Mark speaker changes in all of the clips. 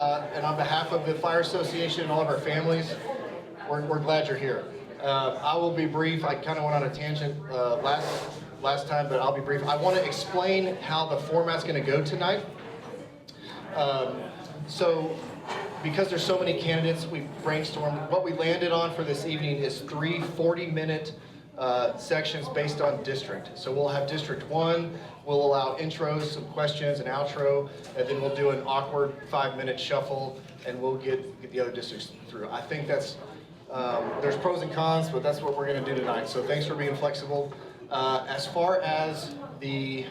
Speaker 1: And on behalf of the Fire Association and all of our families, we're glad you're here. I will be brief. I kind of went on a tangent last time, but I'll be brief. I want to explain how the format's going to go tonight. So, because there's so many candidates, we brainstormed. What we landed on for this evening is 3 40-minute sections based on district. So we'll have District 1, we'll allow intros, some questions, an outro, and then we'll do an awkward 5-minute shuffle, and we'll get the other districts through. I think that's, there's pros and cons, but that's what we're going to do tonight. So thanks for being flexible. As far as the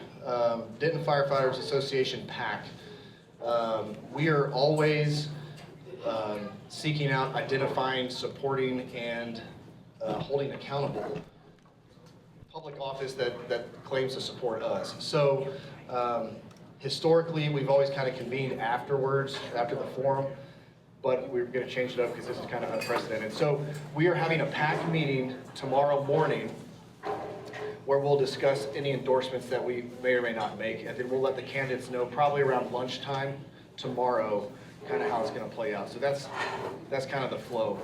Speaker 1: Denton Firefighters Association PAC, we are always seeking out, identifying, supporting, and holding accountable public office that claims to support us. So historically, we've always kind of convened afterwards, after the forum, but we're going to change it up because this is kind of unprecedented. So we are having a PAC meeting tomorrow morning where we'll discuss any endorsements that we may or may not make, and then we'll let the candidates know probably around lunchtime tomorrow kind of how it's going to play out. So that's kind of the flow.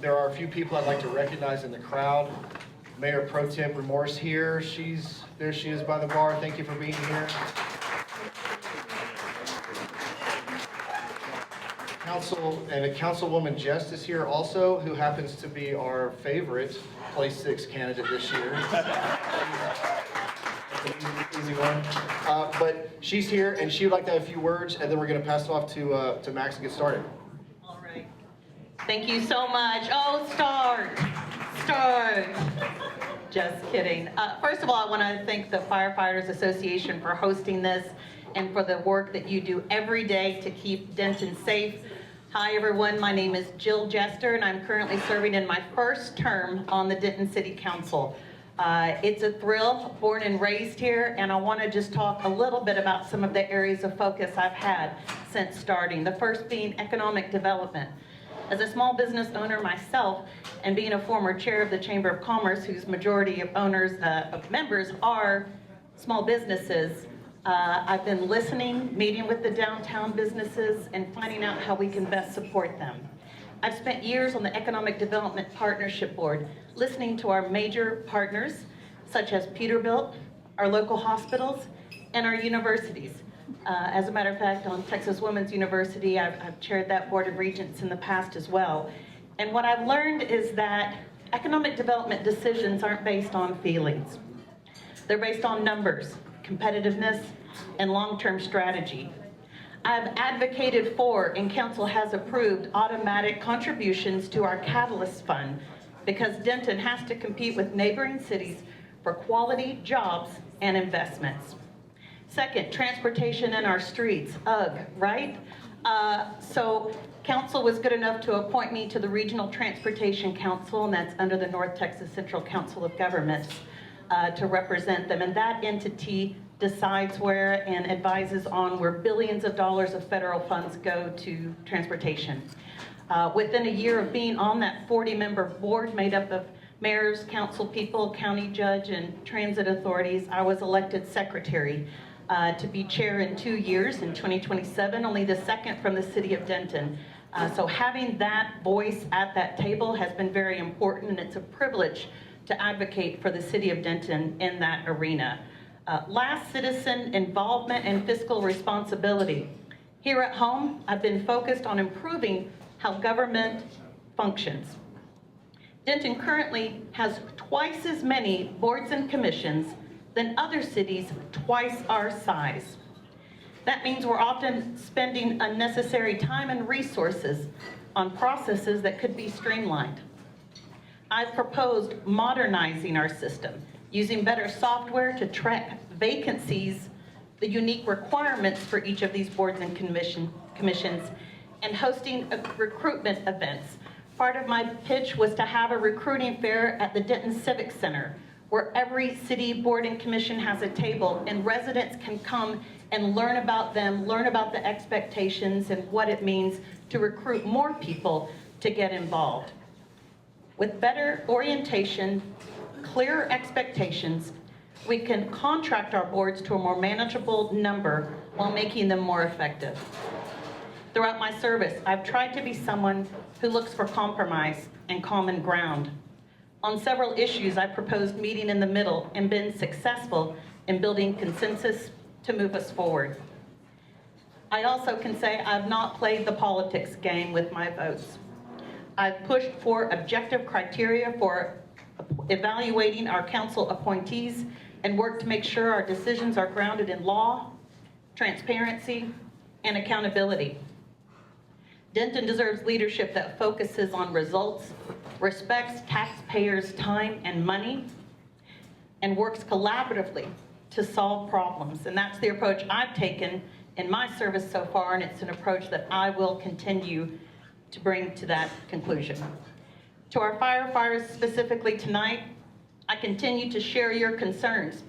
Speaker 1: There are a few people I'd like to recognize in the crowd. Mayor Pro Tem Remorse here. There she is by the bar. Thank you for being here. Councilwoman Jest is here also, who happens to be our favorite Place 6 candidate this year. Easy one. But she's here, and she would like to have a few words, and then we're going to pass it off to Max to get started.
Speaker 2: All right. Thank you so much. Oh, start. Just kidding. First of all, I want to thank the Firefighters Association for hosting this and for the work that you do every day to keep Denton safe. Hi, everyone. My name is Jill Jester, and I'm currently serving in my first term on the Denton City Council. It's a thrill, born and raised here, and I want to just talk a little bit about some of the areas of focus I've had since starting. The first being economic development. As a small business owner myself, and being a former chair of the Chamber of Commerce, whose majority of members are small businesses, I've been listening, meeting with the downtown businesses, and finding out how we can best support them. I've spent years on the Economic Development Partnership Board, listening to our major partners, such as Peterbilt, our local hospitals, and our universities. As a matter of fact, on Texas Women's University, I've chaired that Board of Regents in the past as well. And what I've learned is that economic development decisions aren't based on feelings. They're based on numbers, competitiveness, and long-term strategy. I've advocated for, and Council has approved, automatic contributions to our Catalyst Fund because Denton has to compete with neighboring cities for quality jobs and investments. Second, transportation in our streets, ugh, right? So Council was good enough to appoint me to the Regional Transportation Council, and that's under the North Texas Central Council of Governments, to represent them. And that entity decides where and advises on where billions of dollars of federal funds go to transportation. Within a year of being on that 40-member board made up of mayors, council people, county judge, and transit authorities, I was elected secretary to be chair in 2 years in 2027, only the second from the city of Denton. So having that voice at that table has been very important, and it's a privilege to advocate for the city of Denton in that arena. Last, citizen involvement and fiscal responsibility. Here at home, I've been focused on improving how government functions. Denton currently has twice as many boards and commissions than other cities twice our size. That means we're often spending unnecessary time and resources on processes that could be streamlined. I've proposed modernizing our system, using better software to track vacancies, the unique requirements for each of these boards and commissions, and hosting recruitment events. Part of my pitch was to have a recruiting fair at the Denton Civic Center, where every city board and commission has a table, and residents can come and learn about them, learn about the expectations and what it means to recruit more people to get involved. With better orientation, clearer expectations, we can contract our boards to a more manageable number while making them more effective. Throughout my service, I've tried to be someone who looks for compromise and common ground. On several issues, I proposed meeting in the middle and been successful in building consensus to move us forward. I also can say I've not played the politics game with my votes. I've pushed for objective criteria for evaluating our council appointees and worked to make sure our decisions are grounded in law, transparency, and accountability. Denton deserves leadership that focuses on results, respects taxpayers' time and money, and works collaboratively to solve problems. And that's the approach I've taken in my service so far, and it's an approach that I will continue to bring to that conclusion. To our firefighters specifically tonight, I continue to share your concerns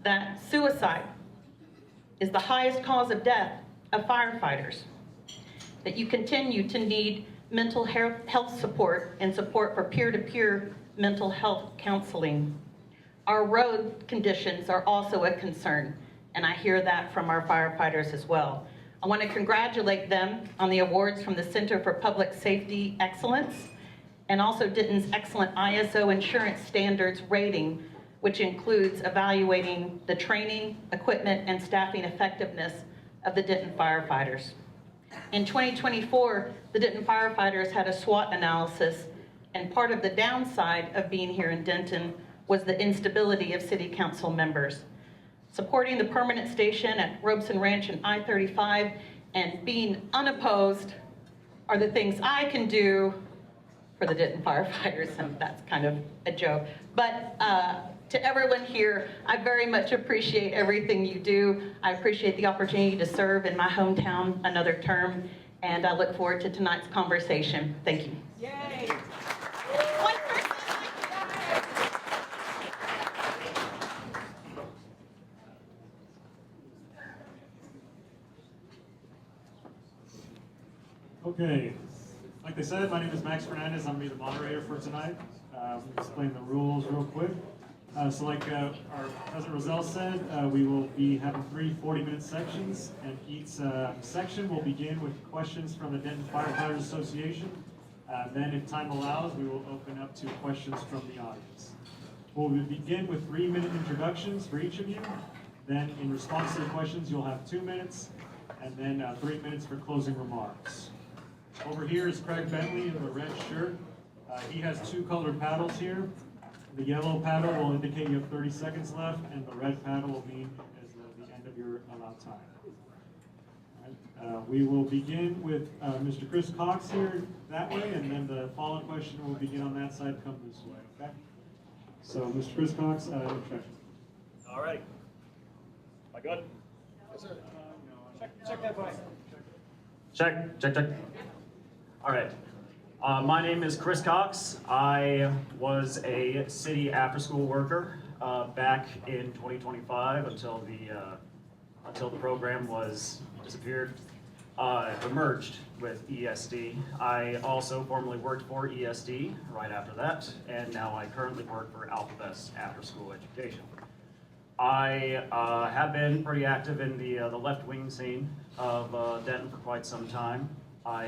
Speaker 2: that suicide is the highest cause of death of firefighters, that you continue to need mental health support and support for peer-to-peer mental health counseling. Our road conditions are also a concern, and I hear that from our firefighters as well. I want to congratulate them on the awards from the Center for Public Safety Excellence and also Denton's excellent ISO insurance standards rating, which includes evaluating the training, equipment, and staffing effectiveness of the Denton firefighters. In 2024, the Denton firefighters had a SWOT analysis, and part of the downside of being here in Denton was the instability of city council members. Supporting the permanent station at Robeson Ranch and I-35 and being unopposed are the things I can do for the Denton firefighters, and that's kind of a joke. But to everyone here, I very much appreciate everything you do. I appreciate the opportunity to serve in my hometown another term, and I look forward to tonight's conversation. Thank you.
Speaker 3: Yay!
Speaker 4: Okay, like they said, my name is Max Fernandez. I'm going to be the moderator for tonight. We'll explain the rules real quick. So like our President Roselle said, we will be having 3 40-minute sections, and each section will begin with questions from the Denton Firefighters Association. Then, if time allows, we will open up to questions from the audience. We'll begin with 3-minute introductions for each of you. Then, in response to the questions, you'll have 2 minutes, and then 3 minutes for closing remarks. Over here is Craig Bentley in the red shirt. He has 2 colored paddles here. The yellow paddle will indicate you have 30 seconds left, and the red paddle will mean as the end of your allowed time. We will begin with Mr. Chris Cox here that way, and then the following question will begin on that side, come this way, okay? So, Mr. Chris Cox, introduction.
Speaker 5: All right. Am I good?
Speaker 3: Yes, sir. Check that mic.
Speaker 5: Check. All right. My name is Chris Cox. I was a city after-school worker back in 2025 until the program was disappeared, merged with ESD. I also formerly worked for ESD right after that, and now I currently work for AlphaVest after-school education. I have been pretty active in the left-wing scene of Denton for quite some time. I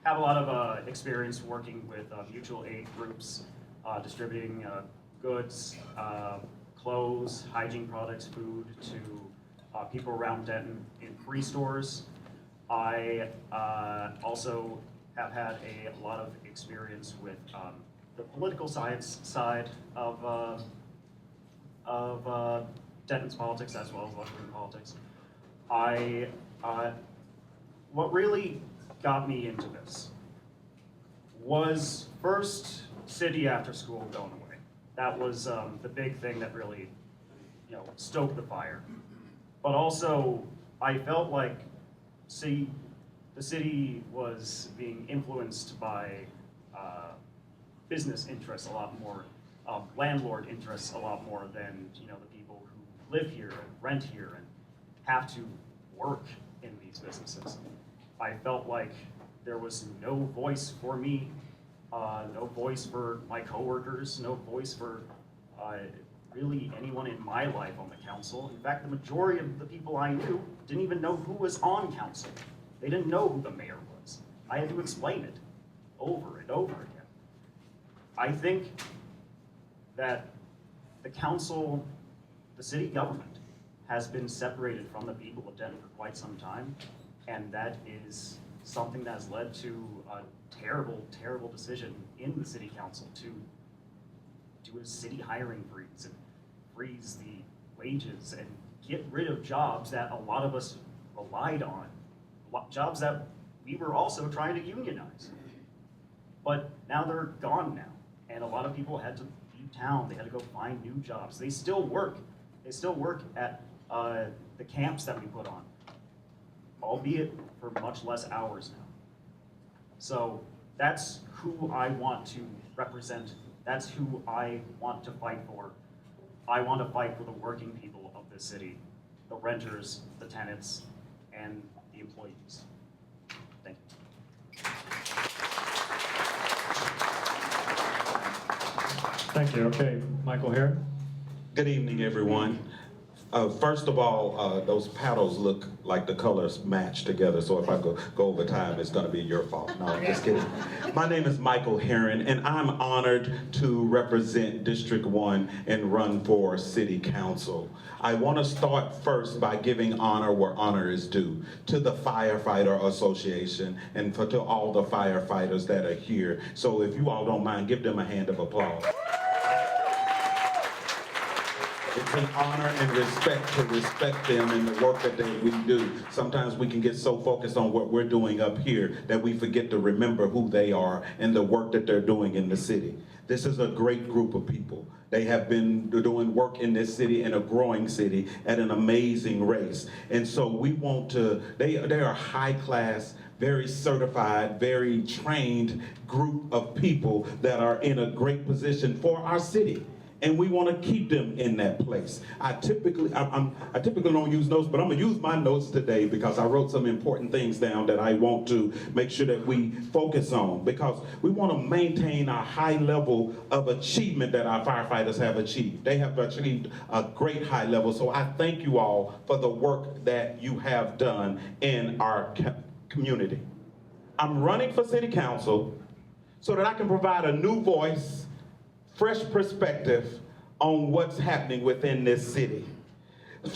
Speaker 5: have a lot of experience working with mutual aid groups, distributing goods, clothes, hygiene products, food to people around Denton in free stores. I also have had a lot of experience with the political science side of Denton's politics as well as left-wing politics. What really got me into this was first city after school going away. That was the big thing that really, stoked the fire. But also, I felt like, the city was being influenced by business interests a lot more, landlord interests a lot more than the people who live here and rent here and have to work in these businesses. I felt like there was no voice for me, no voice for my coworkers, no voice for really anyone in my life on the council. In fact, the majority of the people I knew didn't even know who was on council. They didn't know who the mayor was. I had to explain it over and over again. I think that the council, the city government, has been separated from the people of Denton for quite some time, and that is something that has led to a terrible, terrible decision in the city council to do a city hiring freeze and freeze the wages and get rid of jobs that a lot of us relied on, jobs that we were also trying to unionize. But now they're gone now, and a lot of people had to leave town. They had to go find new jobs. They still work. They still work at the camps that we put on, albeit for much less hours now. So that's who I want to represent. That's who I want to fight for. I want to fight for the working people of this city, the renters, the tenants, and the employees. Thank you.
Speaker 3: Thank you. Okay, Michael Herron.
Speaker 6: Good evening, everyone. First of all, those paddles look like the colors match together, so if I go over time, it's gonna be your fault. No, I'm just kidding. My name is Michael Herron, and I'm honored to represent District 1 and run for City Council. I wanna start first by giving honor where honor is due, to the Firefighter Association and to all the firefighters that are here. So if you all don't mind, give them a hand of applause. It's an honor and respect to respect them and the work that we do. Sometimes we can get so focused on what we're doing up here that we forget to remember who they are and the work that they're doing in the city. This is a great group of people. They have been doing work in this city, in a growing city, at an amazing rate. And so we want to, they are high class, very certified, very trained group of people that are in a great position for our city. And we want to keep them in that place. I typically don't use notes, but I'm gonna use my notes today because I wrote some important things down that I want to make sure that we focus on, because we want to maintain a high level of achievement that our firefighters have achieved. They have achieved a great high level, so I thank you all for the work that you have done in our community. I'm running for city council so that I can provide a new voice, fresh perspective on what's happening within this city.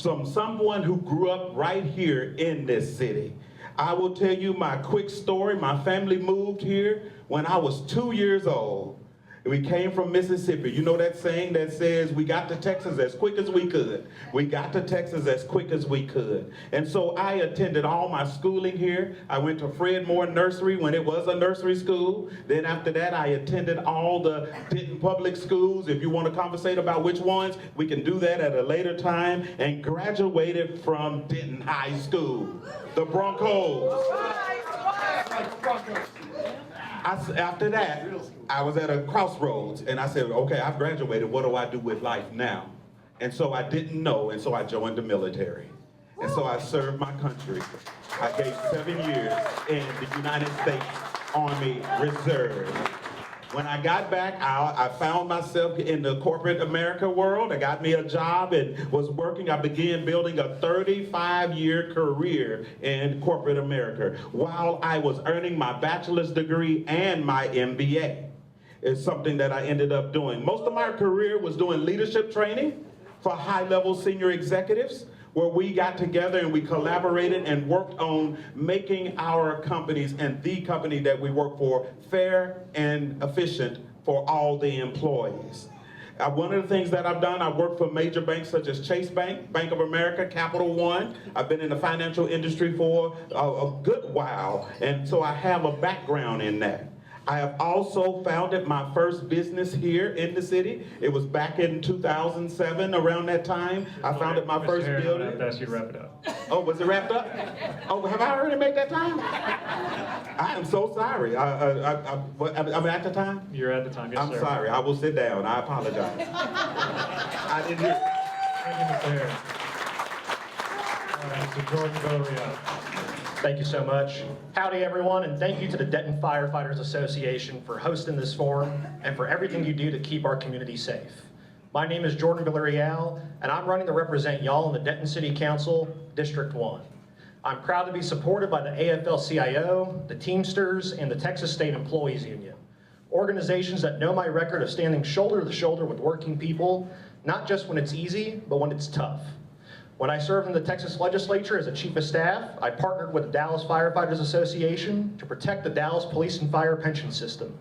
Speaker 6: From someone who grew up right here in this city. I will tell you my quick story. My family moved here when I was 2 years old. We came from Mississippi. You know that saying that says, we got to Texas as quick as we could. We got to Texas as quick as we could. And so I attended all my schooling here. I went to Fred Moore Nursery when it was a nursery school. Then after that, I attended all the Denton public schools. If you want to conversate about which ones, we can do that at a later time. And graduated from Denton High School, the Broncos. After that, I was at a crossroads, and I said, okay, I've graduated, what do I do with life now? And so I didn't know, and so I joined the military. And so I served my country. I gave 7 years in the United States Army Reserve. When I got back, I found myself in the corporate America world. I got me a job and was working. I began building a 35-year career in corporate America while I was earning my bachelor's degree and my MBA. It's something that I ended up doing. Most of my career was doing leadership training for high-level senior executives, where we got together and we collaborated and worked on making our companies and the company that we work for fair and efficient for all the employees. One of the things that I've done, I've worked for major banks such as Chase Bank, Bank of America, Capital One. I've been in the financial industry for a good while, and so I have a background in that. I have also founded my first business here in the city. It was back in 2007, around that time. I founded my first building.
Speaker 3: I've asked you to wrap it up.
Speaker 6: Oh, was it wrapped up? Oh, have I already made that time? I am so sorry. I'm at the time?
Speaker 3: You're at the time, yes, sir.
Speaker 6: I'm sorry. I will sit down. I apologize. I didn't hear.
Speaker 3: Thank you, Mr. Harris. All right, Mr. Jordan Villarreal.
Speaker 7: Thank you so much. Howdy, everyone, and thank you to the Denton Firefighters Association for hosting this forum and for everything you do to keep our community safe. My name is Jordan Villarreal, and I'm running to represent y'all in the Denton City Council, District 1. I'm proud to be supported by the AFL-CIO, the Teamsters, and the Texas State Employees Union. Organizations that know my record of standing shoulder to shoulder with working people, not just when it's easy, but when it's tough. When I served in the Texas legislature as a chief of staff, I partnered with the Dallas Firefighters Association to protect the Dallas Police and Fire pension system.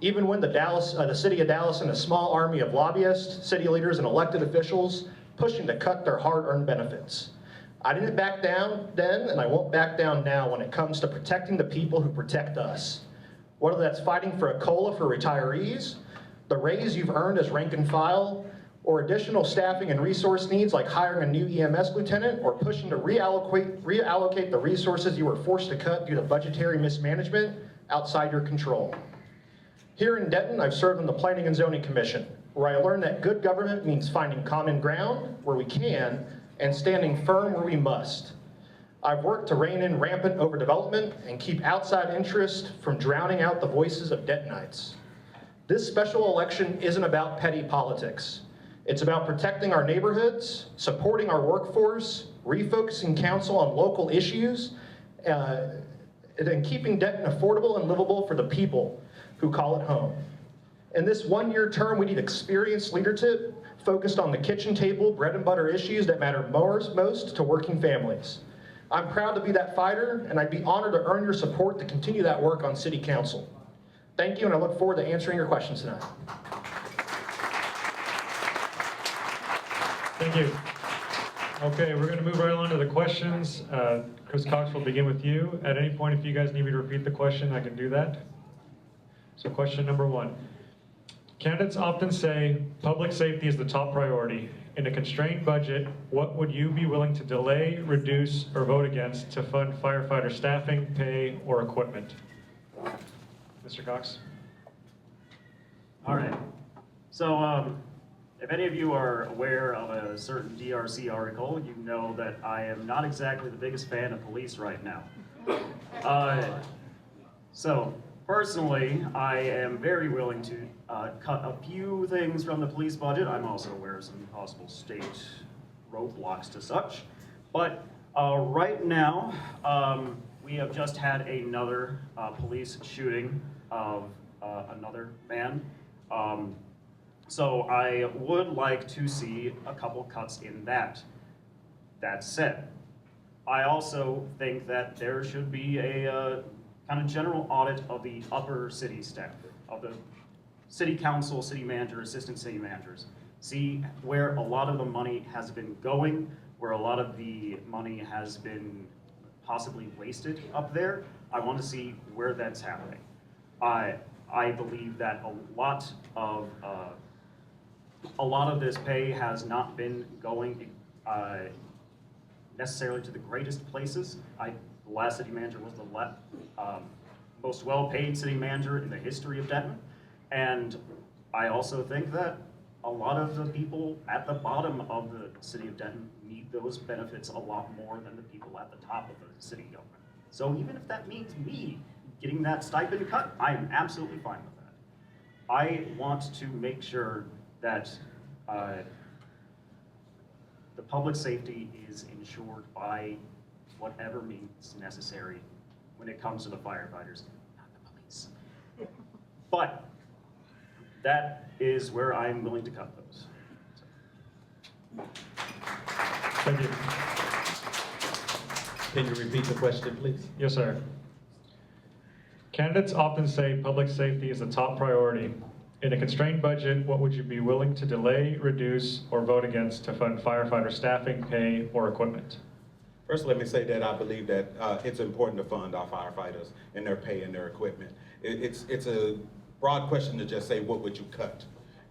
Speaker 7: Even when the city of Dallas and a small army of lobbyists, city leaders, and elected officials pushing to cut their hard-earned benefits. I didn't back down then, and I won't back down now when it comes to protecting the people who protect us. Whether that's fighting for a COLA for retirees, the raise you've earned as rank and file, or additional staffing and resource needs like hiring a new EMS lieutenant or pushing to reallocate the resources you were forced to cut due to budgetary mismanagement outside your control. Here in Denton, I've served on the Planning and Zoning Commission, where I learned that good government means finding common ground where we can and standing firm where we must. I've worked to rein in rampant overdevelopment and keep outside interest from drowning out the voices of Dentonites. This special election isn't about petty politics. It's about protecting our neighborhoods, supporting our workforce, refocusing council on local issues, and keeping Denton affordable and livable for the people who call it home. In this one-year term, we need experienced leadership focused on the kitchen table, bread and butter issues that matter most to working families. I'm proud to be that fighter, and I'd be honored to earn your support to continue that work on City Council. Thank you, and I look forward to answering your questions tonight.
Speaker 3: Thank you. Okay, we're going to move right on to the questions. Chris Cox will begin with you. At any point, if you guys need me to repeat the question, I can do that. So question number 1. Candidates often say public safety is the top priority. In a constrained budget, what would you be willing to delay, reduce, or vote against to fund firefighter staffing, pay, or equipment? Mr. Cox?
Speaker 5: All right. So, if any of you are aware of a certain DRC article, you know that I am not exactly the biggest fan of police right now. So, personally, I am very willing to cut a few things from the police budget. I'm also aware of some possible state roadblocks to such. But right now, we have just had another police shooting of another man. So I would like to see a couple cuts in that. That said, I also think that there should be a kind of general audit of the upper city staff, of the city council, city manager, assistant city managers. See where a lot of the money has been going, where a lot of the money has been possibly wasted up there. I want to see where that's happening. I believe that a lot of this pay has not been going necessarily to the greatest places. The last city manager was the most well-paid city manager in the history of Denton. And I also think that a lot of the people at the bottom of the city of Denton need those benefits a lot more than the people at the top of the city government. So even if that means me getting that stipend cut, I am absolutely fine with that. I want to make sure that the public safety is ensured by whatever means necessary when it comes to the firefighters, not the police. But that is where I'm willing to cut those.
Speaker 3: Thank you.
Speaker 6: Can you repeat the question, please?
Speaker 3: Yes, sir. Candidates often say public safety is a top priority. In a constrained budget, what would you be willing to delay, reduce, or vote against to fund firefighter staffing, pay, or equipment?
Speaker 6: First, let me say that I believe that it's important to fund our firefighters and their pay and their equipment. It's a broad question to just say, what would you cut?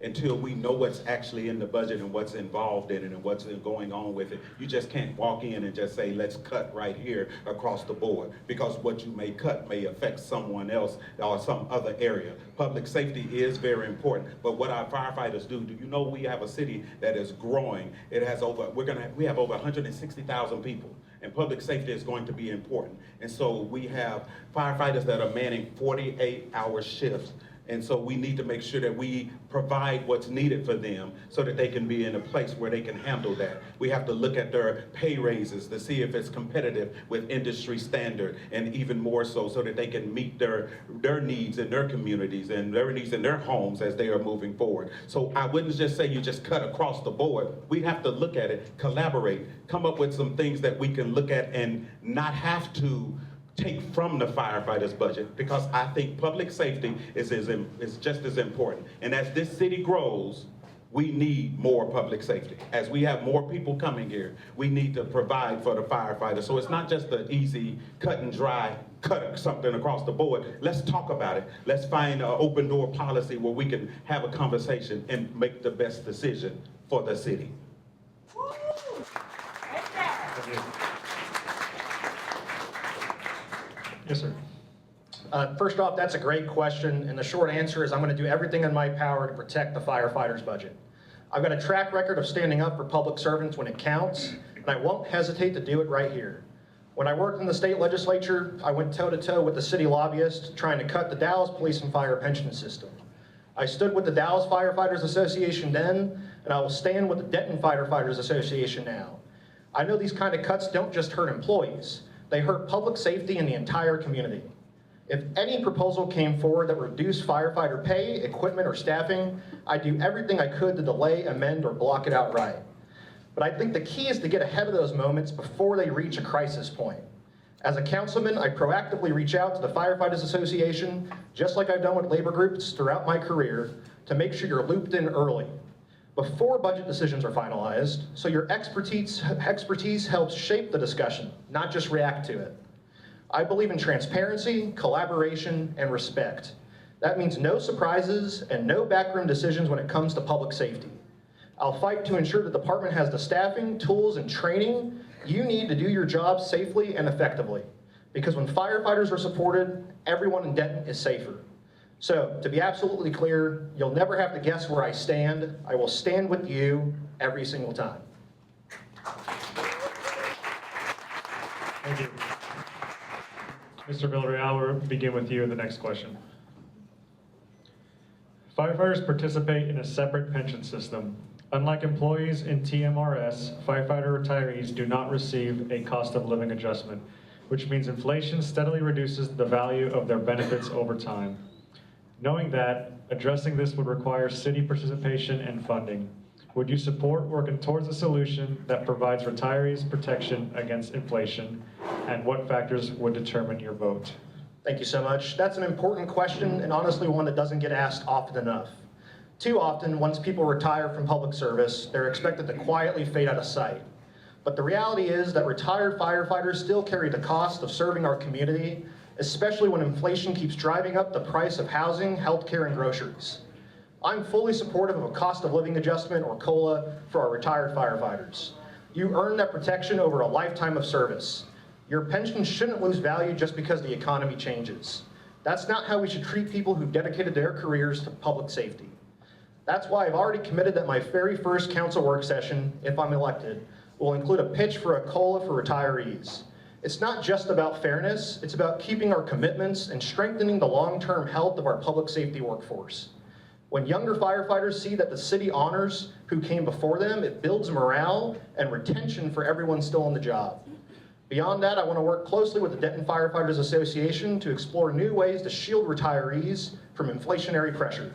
Speaker 6: Until we know what's actually in the budget and what's involved in it and what's going on with it. You just can't walk in and just say, let's cut right here across the board, because what you may cut may affect someone else or some other area. Public safety is very important, but what our firefighters do you know we have a city that is growing? It has we have over 160,000 people, and public safety is going to be important. And so we have firefighters that are manning 48-hour shifts And so we need to make sure that we provide what's needed for them so that they can be in a place where they can handle that. We have to look at their pay raises to see if it's competitive with industry standard, and even more so that they can meet their needs in their communities and their needs in their homes as they are moving forward. So I wouldn't just say you just cut across the board. We have to look at it, collaborate, come up with some things that we can look at and not have to take from the firefighters' budget, because I think public safety is just as important. And as this city grows, we need more public safety. As we have more people coming here, we need to provide for the firefighters. So it's not just an easy cut and dry, cut something across the board. Let's talk about it. Let's find an open door policy where we can have a conversation and make the best decision for the city.
Speaker 3: Yes, sir.
Speaker 7: First off, that's a great question, and the short answer is I'm going to do everything in my power to protect the firefighters' budget. I've got a track record of standing up for public servants when it counts, and I won't hesitate to do it right here. When I worked in the state legislature, I went toe-to-toe with the city lobbyist trying to cut the Dallas Police and Fire pension system. I stood with the Dallas Firefighters Association then, and I will stand with the Denton Firefighters Association now. I know these kind of cuts don't just hurt employees, they hurt public safety in the entire community. If any proposal came forward that reduced firefighter pay, equipment, or staffing, I'd do everything I could to delay, amend, or block it outright. But I think the key is to get ahead of those moments before they reach a crisis point. As a councilman, I proactively reach out to the Firefighters Association, just like I've done with labor groups throughout my career, to make sure you're looped in early, before budget decisions are finalized, so your expertise helps shape the discussion, not just react to it. I believe in transparency, collaboration, and respect. That means no surprises and no backroom decisions when it comes to public safety. I'll fight to ensure the department has the staffing, tools, and training you need to do your job safely and effectively. Because when firefighters are supported, everyone in Denton is safer. So, to be absolutely clear, you'll never have to guess where I stand. I will stand with you every single time.
Speaker 3: Thank you. Mr. Villarreal, we'll begin with you in the next question. Firefighters participate in a separate pension system. Unlike employees in TMRS, firefighter retirees do not receive a cost of living adjustment, which means inflation steadily reduces the value of their benefits over time. Knowing that, addressing this would require city participation and funding. Would you support working towards a solution that provides retirees protection against inflation, and what factors would determine your vote?
Speaker 7: Thank you so much. That's an important question, and honestly one that doesn't get asked often enough. Too often, once people retire from public service, they're expected to quietly fade out of sight. But the reality is that retired firefighters still carry the cost of serving our community, especially when inflation keeps driving up the price of housing, healthcare, and groceries. I'm fully supportive of a cost of living adjustment, or COLA, for our retired firefighters. You earn that protection over a lifetime of service. Your pension shouldn't lose value just because the economy changes. That's not how we should treat people who've dedicated their careers to public safety. That's why I've already committed that my very first council work session, if I'm elected, will include a pitch for a COLA for retirees. It's not just about fairness, it's about keeping our commitments and strengthening the long-term health of our public safety workforce. When younger firefighters see that the city honors who came before them, it builds morale and retention for everyone still on the job. Beyond that, I want to work closely with the Denton Firefighters Association to explore new ways to shield retirees from inflationary pressure.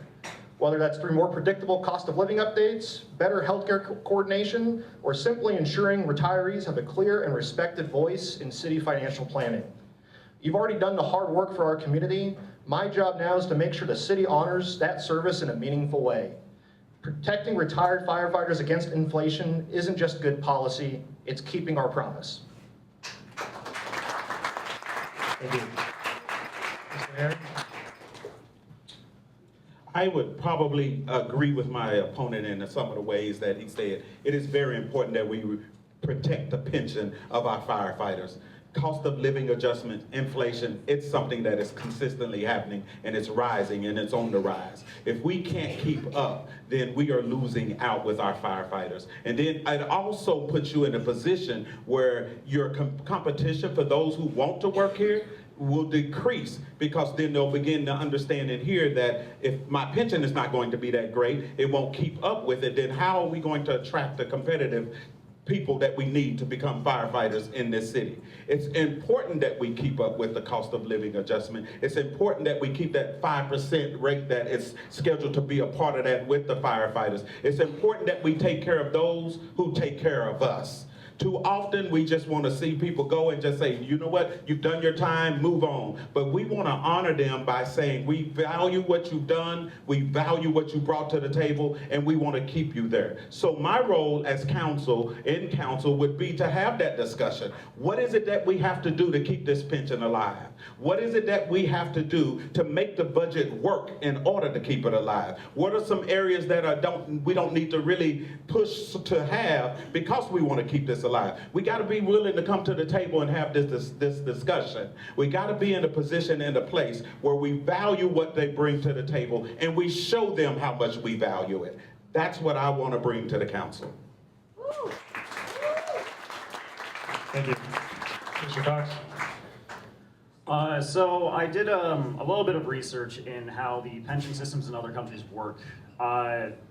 Speaker 7: Whether that's through more predictable cost of living updates, better healthcare coordination, or simply ensuring retirees have a clear and respected voice in city financial planning. You've already done the hard work for our community. My job now is to make sure the city honors that service in a meaningful way. Protecting retired firefighters against inflation isn't just good policy, it's keeping our promise.
Speaker 3: Thank you. Mr. Herring?
Speaker 6: I would probably agree with my opponent in some of the ways that he said. It is very important that we protect the pension of our firefighters. Cost of living adjustment, inflation, it's something that is consistently happening, and it's rising, and it's on the rise. If we can't keep up, then we are losing out with our firefighters. And then it also puts you in a position where your competition for those who want to work here will decrease, because then they'll begin to understand and hear that if my pension is not going to be that great, it won't keep up with it, then how are we going to attract the competitive people that we need to become firefighters in this city? It's important that we keep up with the cost of living adjustment. It's important that we keep that 5% rate that is scheduled to be a part of that with the firefighters. It's important that we take care of those who take care of us. Too often, we just want to see people go and just say, you know what, you've done your time, move on. But we want to honor them by saying, we value what you've done, we value what you brought to the table, and we want to keep you there. So my role as council, in council, would be to have that discussion. What is it that we have to do to keep this pension alive? What is it that we have to do to make the budget work in order to keep it alive? What are some areas that we don't need to really push to have because we want to keep this alive? We got to be willing to come to the table and have this discussion. We got to be in a position and a place where we value what they bring to the table and we show them how much we value it. That's what I want to bring to the council.
Speaker 3: Thank you. Mr. Cox?
Speaker 5: So I did a little bit of research in how the pension systems in other countries work.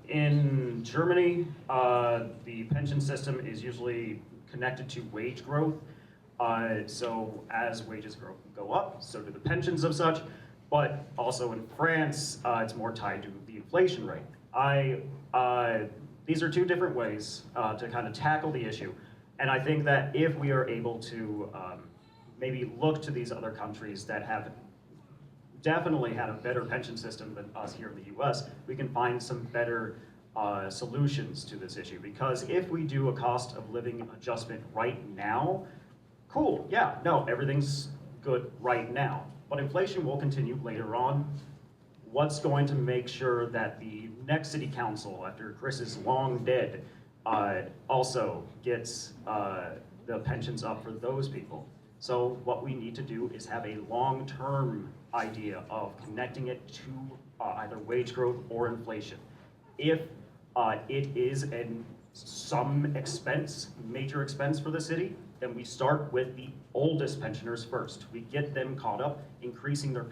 Speaker 5: In Germany, the pension system is usually connected to wage growth. So as wages go up, so do the pensions of such. But also in France, it's more tied to the inflation rate. These are two different ways to kind of tackle the issue. And I think that if we are able to maybe look to these other countries that have definitely had a better pension system than us here in the US, we can find some better solutions to this issue. Because if we do a cost of living adjustment right now, cool, yeah, no, everything's good right now. But inflation will continue later on. What's going to make sure that the next city council, after Chris is long dead, also gets the pensions up for those people? So what we need to do is have a long-term idea of connecting it to either wage growth or inflation. If it is some expense, major expense for the city, then we start with the oldest pensioners first. We get them caught up, increasing their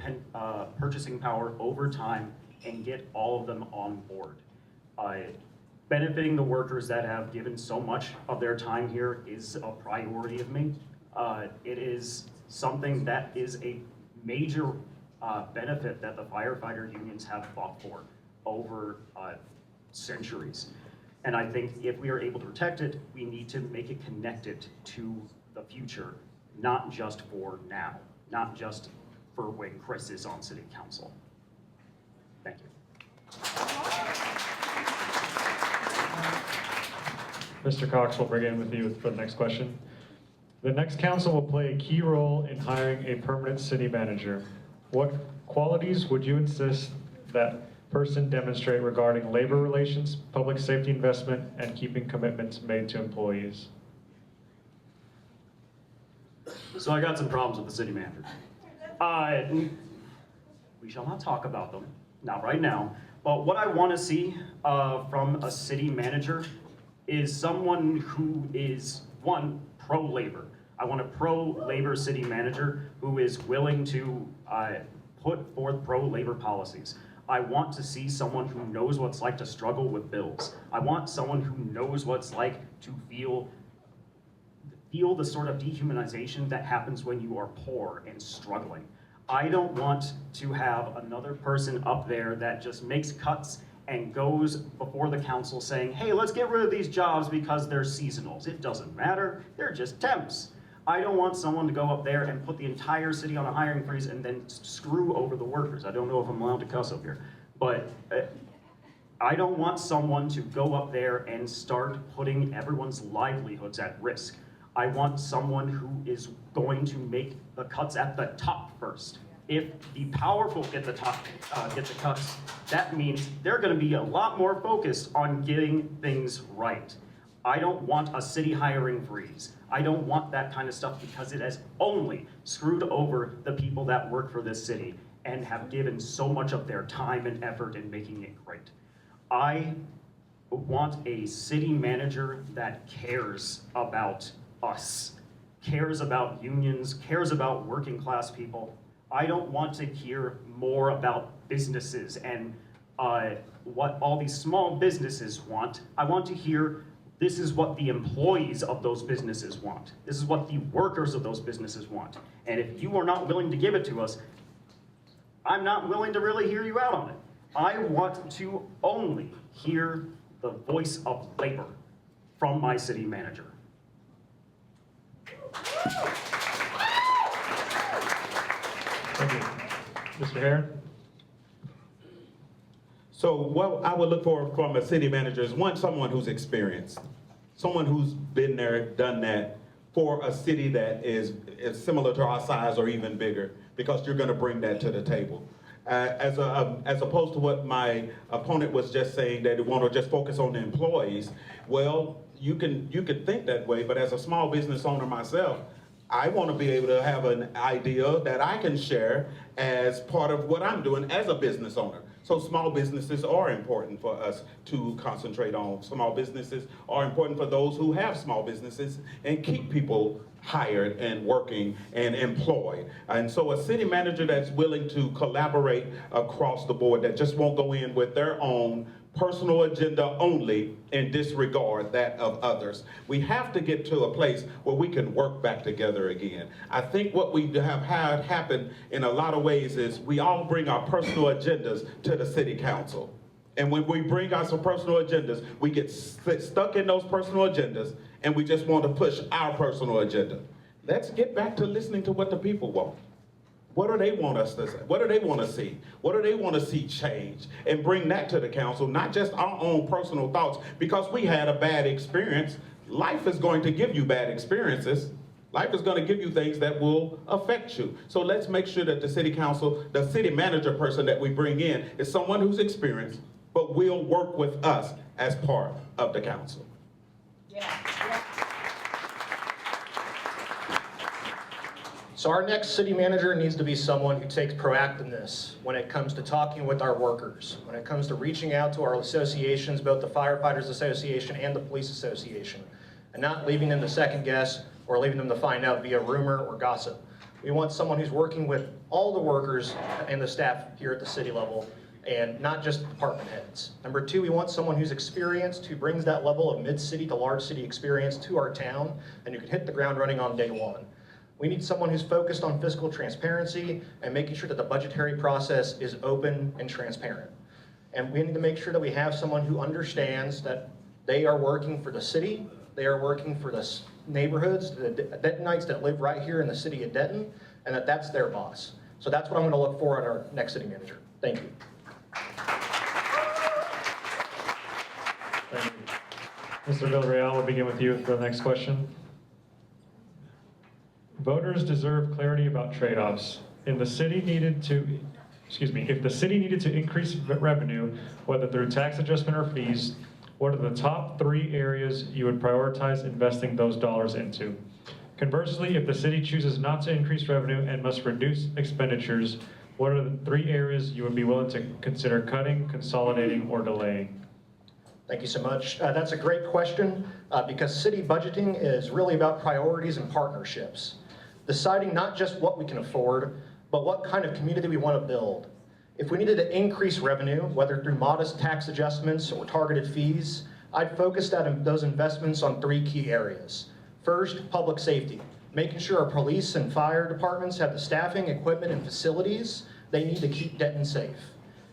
Speaker 5: purchasing power over time, and get all of them on board. Benefiting the workers that have given so much of their time here is a priority of me. It is something that is a major benefit that the firefighter unions have fought for over centuries. And I think if we are able to protect it, we need to make it connected to the future, not just for now, not just for when Chris is on city council. Thank you.
Speaker 3: Mr. Cox, we'll begin with you for the next question. The next council will play a key role in hiring a permanent city manager. What qualities would you insist that person demonstrate regarding labor relations, public safety investment, and keeping commitments made to employees?
Speaker 5: So I got some problems with the city manager. We shall not talk about them, not right now. But what I want to see from a city manager is someone who is, one, pro-labor. I want a pro-labor city manager who is willing to put forth pro-labor policies. I want to see someone who knows what it's like to struggle with bills. I want someone who knows what it's like to feel the sort of dehumanization that happens when you are poor and struggling. I don't want to have another person up there that just makes cuts and goes before the council saying, hey, let's get rid of these jobs because they're seasonals. It doesn't matter, they're just temps. I don't want someone to go up there and put the entire city on a hiring freeze and then screw over the workers. I don't know if I'm allowed to cuss up here, but I don't want someone to go up there and start putting everyone's livelihoods at risk. I want someone who is going to make the cuts at the top first. If the powerful get the cuts, that means they're going to be a lot more focused on getting things right. I don't want a city hiring freeze. I don't want that kind of stuff because it has only screwed over the people that work for this city and have given so much of their time and effort in making it great. I want a city manager that cares about us, cares about unions, cares about working class people. I don't want to hear more about businesses and what all these small businesses want. I want to hear this is what the employees of those businesses want. This is what the workers of those businesses want. And if you are not willing to give it to us, I'm not willing to really hear you out on it. I want to only hear the voice of labor from my city manager.
Speaker 3: Thank you. Mr. Herron?
Speaker 6: So what I would look for from a city manager is someone who's experienced, someone who's been there, done that for a city that is similar to our size or even bigger, because you're going to bring that to the table. As opposed to what my opponent was just saying, that they want to just focus on the employees. Well, you could think that way, but as a small business owner myself, I want to be able to have an idea that I can share as part of what I'm doing as a business owner. So small businesses are important for us to concentrate on. Small businesses are important for those who have small businesses and keep people hired and working and employed. And so a city manager that's willing to collaborate across the board, that just won't go in with their own personal agenda only and disregard that of others. We have to get to a place where we can work back together again. I think what we have had happen in a lot of ways is we all bring our personal agendas to the city council. And when we bring out some personal agendas, we get stuck in those personal agendas and we just want to push our personal agenda. Let's get back to listening to what the people want. What do they want us to say? What do they want to see? What do they want to see change? And bring that to the council, not just our own personal thoughts, because we had a bad experience. Life is going to give you bad experiences. Life is going to give you things that will affect you. So let's make sure that the city council, the city manager person that we bring in, is someone who's experienced, but will work with us as part of the council.
Speaker 7: So our next city manager needs to be someone who takes proactiveness when it comes to talking with our workers, when it comes to reaching out to our associations, both the Firefighters Association and the Police Association, and not leaving them to second guess or leaving them to find out via rumor or gossip. We want someone who's working with all the workers and the staff here at the city level, and not just department heads. Number two, we want someone who's experienced, who brings that level of mid-city to large city experience to our town, and who can hit the ground running on day one. We need someone who's focused on fiscal transparency and making sure that the budgetary process is open and transparent. And we need to make sure that we have someone who understands that they are working for the city, they are working for the neighborhoods, the Dentonites that live right here in the city of Denton, and that that's their boss. So that's what I'm going to look for in our next city manager. Thank you.
Speaker 3: Thank you. Mr. Villarreal, we'll begin with you for the next question. Voters deserve clarity about trade-offs. If the city needed to increase revenue, whether through tax adjustment or fees, what are the top 3 areas you would prioritize investing those dollars into? Conversely, if the city chooses not to increase revenue and must reduce expenditures, what are the 3 areas you would be willing to consider cutting, consolidating, or delaying?
Speaker 7: Thank you so much. That's a great question because city budgeting is really about priorities and partnerships. Deciding not just what we can afford, but what kind of community we want to build. If we needed to increase revenue, whether through modest tax adjustments or targeted fees, I'd focus those investments on 3 key areas. First, public safety, making sure our police and fire departments have the staffing, equipment, and facilities they need to keep Denton safe.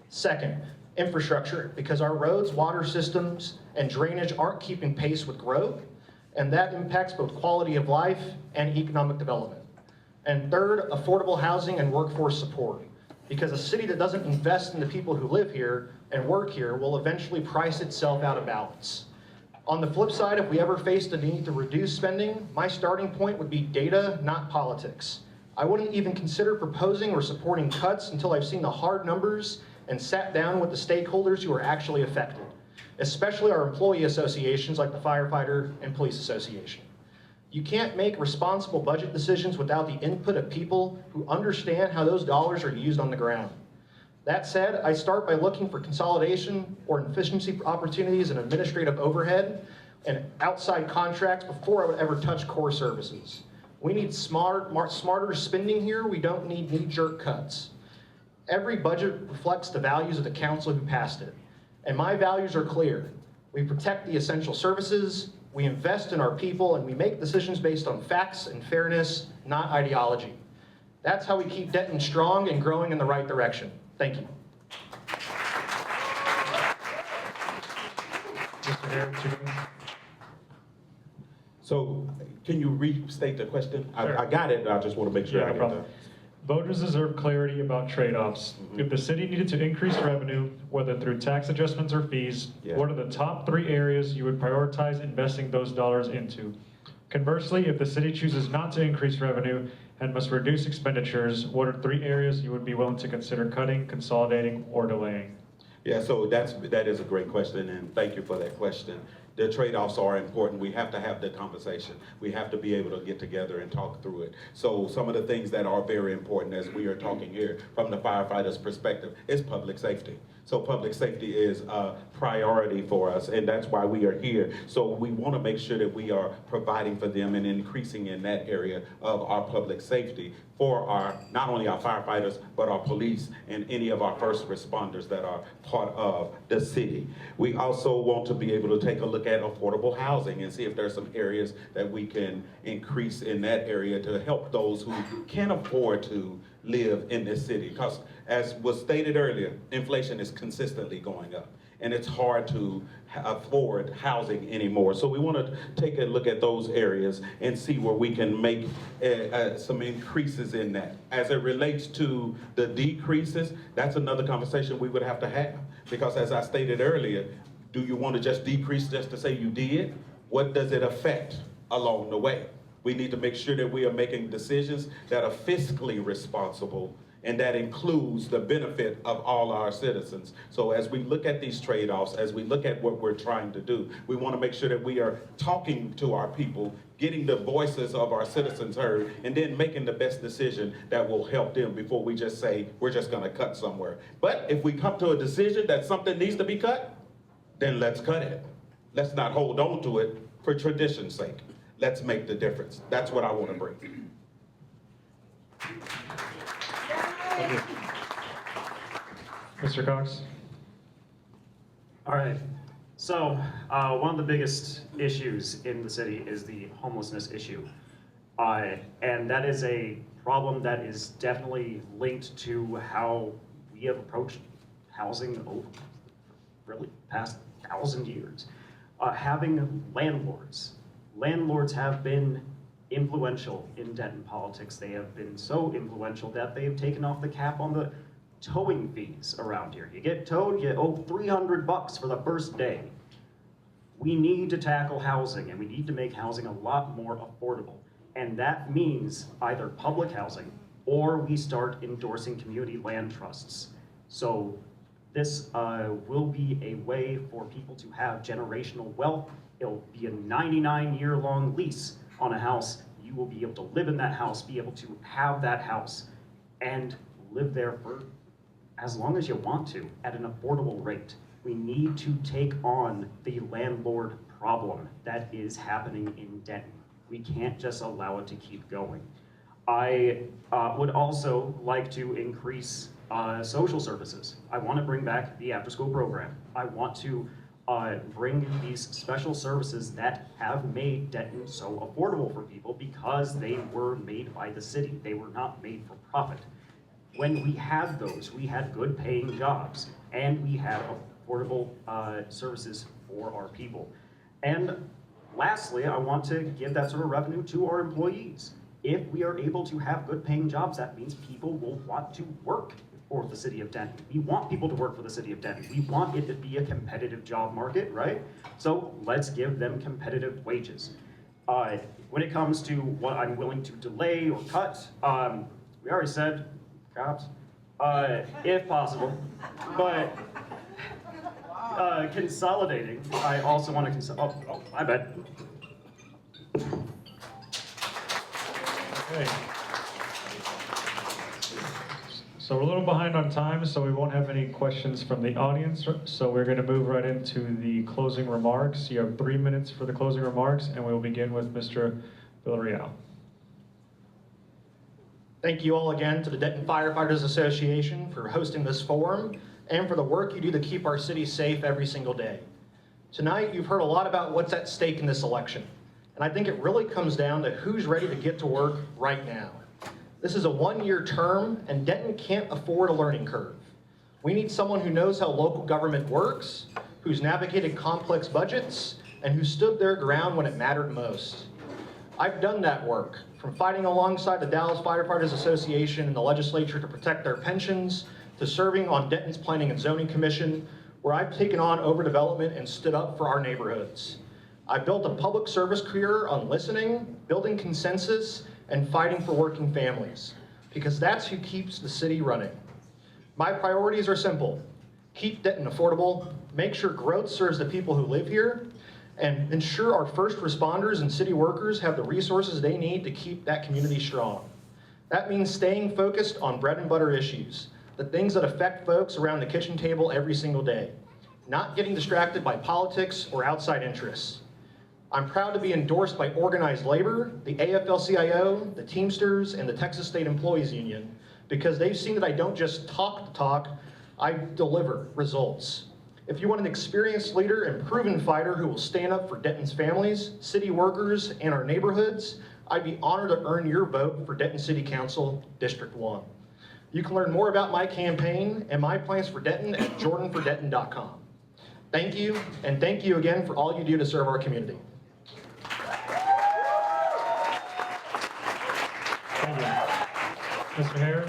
Speaker 7: Second, infrastructure, because our roads, water systems, and drainage aren't keeping pace with growth, and that impacts both quality of life and economic development. And third, affordable housing and workforce support, because a city that doesn't invest in the people who live here and work here will eventually price itself out of balance. On the flip side, if we ever faced the need to reduce spending, my starting point would be data, not politics. I wouldn't even consider proposing or supporting cuts until I've seen the hard numbers and sat down with the stakeholders who are actually affected, especially our employee associations like the Firefighter and Police Association. You can't make responsible budget decisions without the input of people who understand how those dollars are used on the ground. That said, I start by looking for consolidation or efficiency opportunities in administrative overhead and outside contracts before I would ever touch core services. We need smarter spending here. We don't need knee-jerk cuts. Every budget reflects the values of the council who passed it. And my values are clear. We protect the essential services, we invest in our people, and we make decisions based on facts and fairness, not ideology. That's how we keep Denton strong and growing in the right direction. Thank you.
Speaker 3: Mr. Harris, you can-
Speaker 6: So, can you restate the question?
Speaker 3: Sure.
Speaker 6: I got it, I just want to make sure
Speaker 3: Yeah,
Speaker 6: I
Speaker 3: no
Speaker 6: get
Speaker 3: problem.
Speaker 6: that.
Speaker 3: Voters deserve clarity about trade-offs. If the city needed to increase revenue, whether through tax adjustments or fees,
Speaker 6: Yeah.
Speaker 3: what are the top 3 areas you would prioritize investing those dollars into? Conversely, if the city chooses not to increase revenue and must reduce expenditures, what are 3 areas you would be willing to consider cutting, consolidating, or delaying?
Speaker 6: Yeah, so that is a great question, and thank you for that question. The trade-offs are important. We have to have the conversation. We have to be able to get together and talk through it. So some of the things that are very important as we are talking here from the firefighters' perspective is public safety. So public safety is a priority for us, and that's why we are here. So we want to make sure that we are providing for them and increasing in that area of our public safety for not only our firefighters, but our police and any of our first responders that are part of the city. We also want to be able to take a look at affordable housing and see if there's some areas that we can increase in that area to help those who can't afford to live in this city. Because as was stated earlier, inflation is consistently going up, and it's hard to afford housing anymore. So we want to take a look at those areas and see where we can make some increases in that. As it relates to the decreases, that's another conversation we would have to have. Because as I stated earlier, do you want to just decrease just to say you did? What does it affect along the way? We need to make sure that we are making decisions that are fiscally responsible, and that includes the benefit of all our citizens. So as we look at these trade-offs, as we look at what we're trying to do, we want to make sure that we are talking to our people, getting the voices of our citizens heard, and then making the best decision that will help them before we just say, we're just going to cut somewhere. But if we come to a decision that something needs to be cut, then let's cut it. Let's not hold on to it for tradition's sake. Let's make the difference. That's what I want to bring.
Speaker 3: Mr. Cox?
Speaker 5: All right. So one of the biggest issues in the city is the homelessness issue. And that is a problem that is definitely linked to how we have approached housing over really past 1,000 years. Having landlords. Landlords have been influential in Denton politics. They have been so influential that they have taken off the cap on the towing fees around here. You get towed, you owe $300 for the first day. We need to tackle housing, and we need to make housing a lot more affordable. And that means either public housing or we start endorsing community land trusts. So this will be a way for people to have generational wealth. It'll be a 99-year-long lease on a house. You will be able to live in that house, be able to have that house, and live there for as long as you want to at an affordable rate. We need to take on the landlord problem that is happening in Denton. We can't just allow it to keep going. I would also like to increase social services. I want to bring back the after-school program. I want to bring these special services that have made Denton so affordable for people because they were made by the city. They were not made for profit. When we had those, we had good paying jobs and we had affordable services for our people. And lastly, I want to give that sort of revenue to our employees. If we are able to have good paying jobs, that means people will want to work for the city of Denton. We want people to work for the city of Denton. We want it to be a competitive job market, right? So let's give them competitive wages. When it comes to what I'm willing to delay or cut, we already said cops, if possible, but consolidating, I also want to consolidate. Oh, I bet.
Speaker 3: Okay. So we're a little behind on time, so we won't have any questions from the audience. So we're going to move right into the closing remarks. You have 3 minutes for the closing remarks, and we will begin with Mr. Villarreal.
Speaker 7: Thank you all again to the Denton Firefighters Association for hosting this forum and for the work you do to keep our city safe every single day. Tonight, you've heard a lot about what's at stake in this election, and I think it really comes down to who's ready to get to work right now. This is a one-year term, and Denton can't afford a learning curve. We need someone who knows how local government works, who's navigated complex budgets, and who stood their ground when it mattered most. I've done that work, from fighting alongside the Dallas Firefighters Association in the legislature to protect their pensions, to serving on Denton's Planning and Zoning Commission, where I've taken on overdevelopment and stood up for our neighborhoods. I've built a public service career on listening, building consensus, and fighting for working families, because that's who keeps the city running. My priorities are simple. Keep Denton affordable, make sure growth serves the people who live here, and ensure our first responders and city workers have the resources they need to keep that community strong. That means staying focused on bread and butter issues, the things that affect folks around the kitchen table every single day, not getting distracted by politics or outside interests. I'm proud to be endorsed by organized labor, the AFL-CIO, the Teamsters, and the Texas State Employees Union, because they've seen that I don't just talk the talk, I deliver results. If you want an experienced leader and proven fighter who will stand up for Denton's families, city workers, and our neighborhoods, I'd be honored to earn your vote for Denton City Council, District 1. You can learn more about my campaign and my plans for Denton at jordanfordenton.com. Thank you, and thank you again for all you do to serve our community.
Speaker 3: Thank you. Mr. Hare?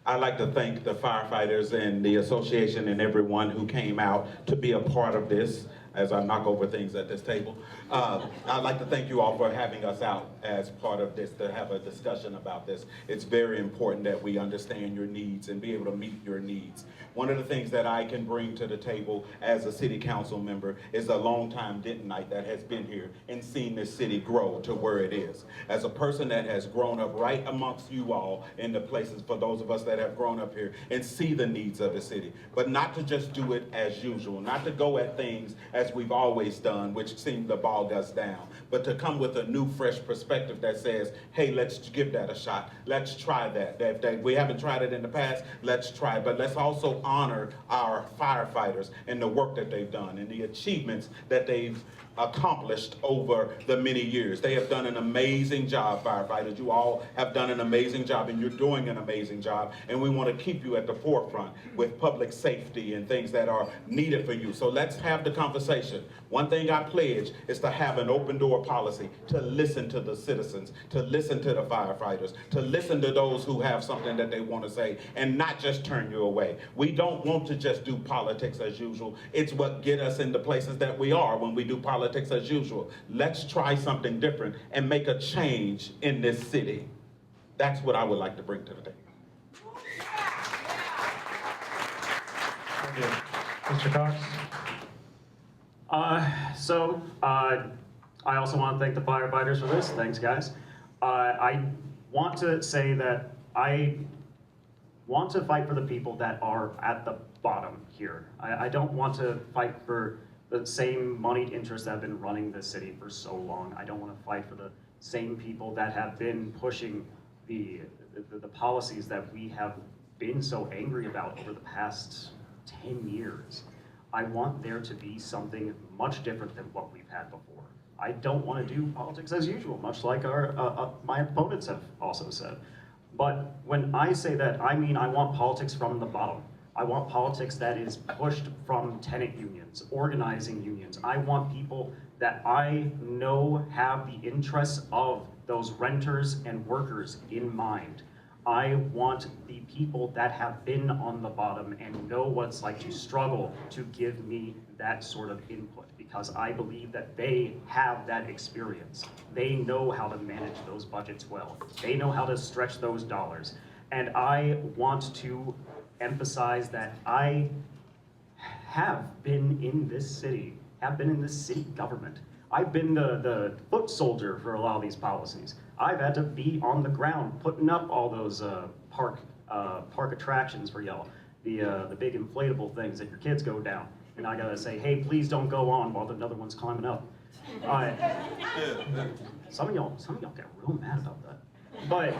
Speaker 6: I'd like to thank the firefighters and the association and everyone who came out to be a part of this, as I knock over things at this table. I'd like to thank you all for having us out as part of this, to have a discussion about this. It's very important that we understand your needs and be able to meet your needs. One of the things that I can bring to the table as a city council member is a longtime Dentonite that has been here and seen this city grow to where it is. As a person that has grown up right amongst you all in the places, for those of us that have grown up here, and see the needs of the city, but not to just do it as usual, not to go at things as we've always done, which seemed to bog us down, but to come with a new, fresh perspective that says, hey, let's give that a shot. Let's try that. If we haven't tried it in the past, let's try it. But let's also honor our firefighters and the work that they've done and the achievements that they've accomplished over the many years. They have done an amazing job, firefighters. You all have done an amazing job, and you're doing an amazing job, and we want to keep you at the forefront with public safety and things that are needed for you. So let's have the conversation. One thing I pledge is to have an open door policy, to listen to the citizens, to listen to the firefighters, to listen to those who have something that they want to say, and not just turn you away. We don't want to just do politics as usual. It's what get us into places that we are when we do politics as usual. Let's try something different and make a change in this city. That's what I would like to bring to the table.
Speaker 3: Thank you. Mr. Cox?
Speaker 5: I also want to thank the firefighters for this. Thanks, guys. I want to say that I want to fight for the people that are at the bottom here. I don't want to fight for the same moneyed interests that have been running this city for so long. I don't want to fight for the same people that have been pushing the policies that we have been so angry about over the past 10 years. I want there to be something much different than what we've had before. I don't want to do politics as usual, much like my opponents have also said. But when I say that, I mean I want politics from the bottom. I want politics that is pushed from tenant unions, organizing unions. I want people that I know have the interests of those renters and workers in mind. I want the people that have been on the bottom and know what it's like to struggle to give me that sort of input, because I believe that they have that experience. They know how to manage those budgets well. They know how to stretch those dollars. And I want to emphasize that I have been in this city, have been in this city government. I've been the foot soldier for a lot of these policies. I've had to be on the ground putting up all those park attractions for y'all, the big inflatable things that your kids go down. And I gotta say, hey, please don't go on while another one's climbing up. Some of y'all get real mad about that. But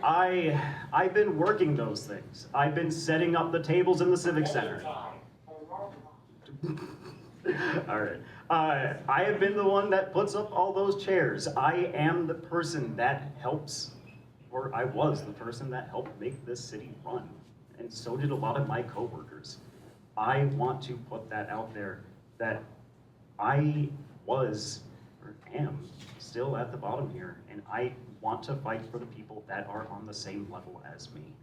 Speaker 5: I've been working those things. I've been setting up the tables in the Civic Center. All right. I have been the one that puts up all those chairs. I am the person that helps, or I was the person that helped make this city run. And so did a lot of my coworkers. I want to put that out there that I was, or am, still at the bottom here, and I want to fight for the people that are on the same level as me.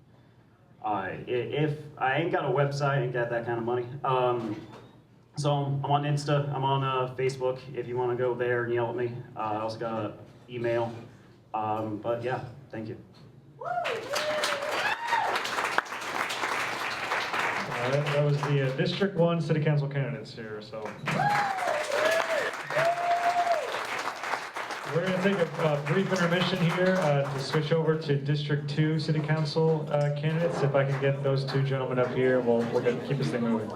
Speaker 5: If I ain't got a website, I ain't got that kind of money. So I'm on Insta, I'm on Facebook, if you want to go there and yell at me. I also got an email. But yeah, thank you.
Speaker 3: That was the District 1 City Council candidates here, so. We're going to take a brief intermission here to switch over to District 2 City Council candidates. If I can get those two gentlemen up here, we're going to keep this thing moving.